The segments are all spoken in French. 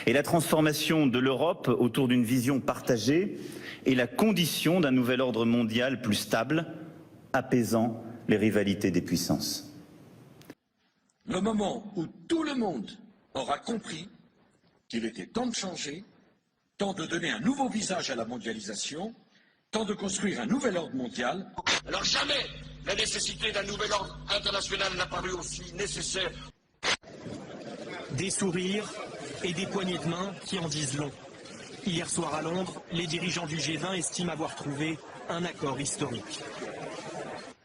Et la transformation de l'Europe autour d'une vision partagée est la condition d'un nouvel ordre mondial plus stable, apaisant les rivalités des puissances. Le moment où tout le monde aura compris qu'il était temps de changer, temps de donner un nouveau visage à la mondialisation, temps de construire un nouvel ordre mondial. Alors jamais la nécessité d'un nouvel ordre international n'a paru aussi nécessaire. Des sourires et des poignées de main qui en disent long. Hier soir à Londres, les dirigeants du G20 estiment avoir trouvé un accord historique.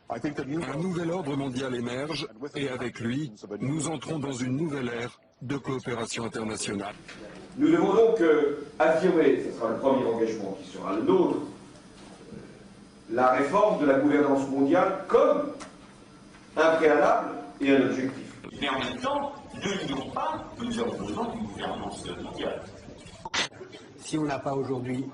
Un nouvel ordre mondial émerge et avec lui, nous entrons dans une nouvelle ère de coopération internationale. Nous devons donc affirmer, ce sera le premier engagement qui sera le nôtre, la réforme de la gouvernance mondiale comme un préalable et un objectif. Mais en même temps, ne nions pas que nous avons besoin d'une gouvernance mondiale. Si on n'a pas aujourd'hui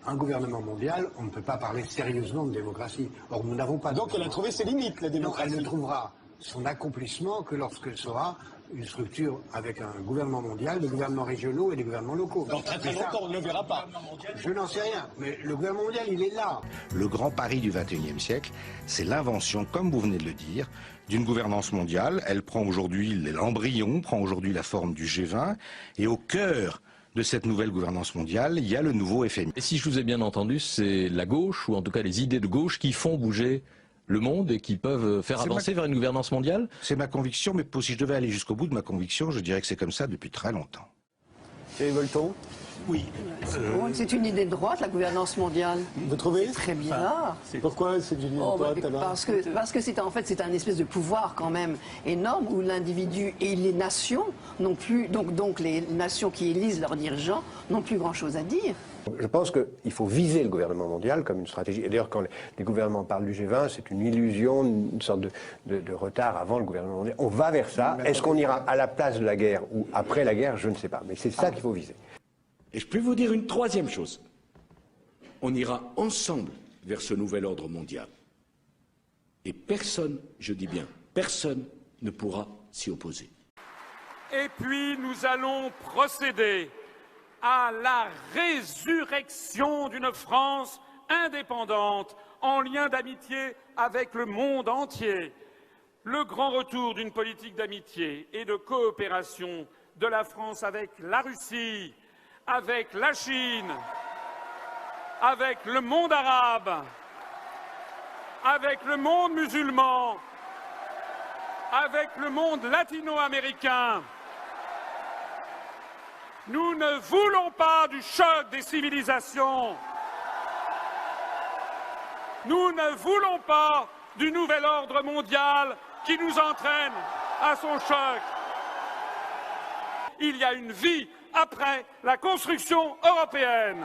un gouvernement mondial, on ne peut pas parler sérieusement de démocratie. Or, nous n'avons pas. Donc elle a trouvé ses limites, la démocratie. Donc elle ne trouvera son accomplissement que lorsqu'elle sera une structure avec un gouvernement mondial, des gouvernements régionaux et des gouvernements locaux. Dans très longtemps, on ne le verra pas. Je n'en sais rien, mais le gouvernement mondial, il est là. Le grand pari du XXIe siècle, c'est l'invention, comme vous venez de le dire, d'une gouvernance mondiale. Elle prend aujourd'hui, l'embryon prend aujourd'hui la forme du G20, et au cœur de cette nouvelle gouvernance mondiale, il y a le nouveau FMI. Et si je vous ai bien entendu, c'est la gauche, ou en tout cas les idées de gauche, qui font bouger le monde et qui peuvent faire avancer vers une gouvernance mondiale? C'est ma conviction, mais si je devais aller jusqu'au bout de ma conviction, je dirais que c'est comme ça depuis très longtemps. Thierry Volton? Oui. C'est une idée de droite, la gouvernance mondiale. Vous trouvez? Très bizarre. Pourquoi c'est une idée de droite alors? Parce que c'est en fait c'est un espèce de pouvoir quand même énorme où l'individu et les nations n'ont plus donc les nations qui élisent leurs dirigeants n'ont plus grand chose à dire. Je pense qu'il faut viser le gouvernement mondial comme une stratégie. Et d'ailleurs, quand les gouvernements parlent du G20, c'est une illusion, une sorte de retard avant le gouvernement mondial. On va vers ça. Est-ce qu'on ira à la place de la guerre ou après la guerre? Je ne sais pas. Mais c'est ça qu'il faut viser. Et je peux vous dire une troisième chose. On ira ensemble vers ce nouvel ordre mondial. Et personne, je dis bien, personne ne pourra s'y opposer. Et puis nous allons procéder à la résurrection d'une France indépendante en lien d'amitié avec le monde entier. Le grand retour d'une politique d'amitié et de coopération de la France avec la Russie, avec la Chine, avec le monde arabe, avec le monde musulman, avec le monde latino-américain. Nous ne voulons pas du choc des civilisations. Nous ne voulons pas du nouvel ordre mondial qui nous entraîne à son choc. Il y a une vie après la construction européenne.